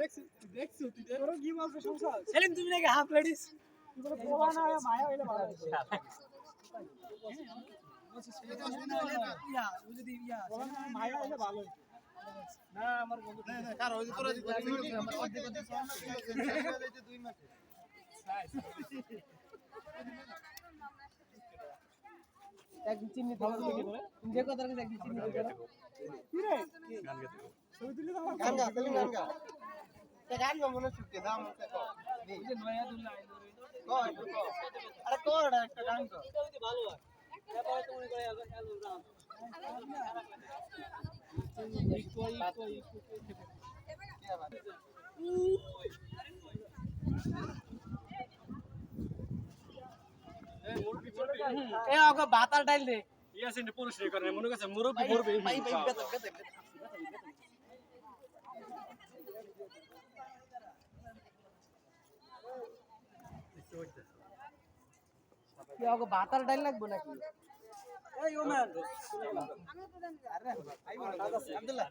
দেখছো তুই তোর কি বলছ সংসার সেলিম তুমি নাকি হাফ লেডিস তোর পোলা না মায়া হইলে ভালো মায়া হইলে ভালো না আমার বন্ধু না কার হইছে তোরা আমার অর্ধেক অর্ধেক 2 মাসে এক চিনি দাও কি বলে যে কথা রে এক চিনি দাও কি রে গান গাতে ছবি তুলে দাও গান গা সেলিম গান গা তে গান গা মনে সুকে দাও মতে কো এই যে নয়া দুল্লা আইলো রে কো আরে কোড়া একটা গান কো এটা ভালো হয় তারপরে তুমি করে অ্যালবাম দাও এ ওকে ভাতার ডাল দে ইয়াসিন পুরুষ রে করে মনে কাছে মুরব্বি মরবে ভাই ভাই বেতে বেতে কি ওকে ভাতার ডাল লাগবে নাকি এই ওমান আরে আব্দুল্লাহ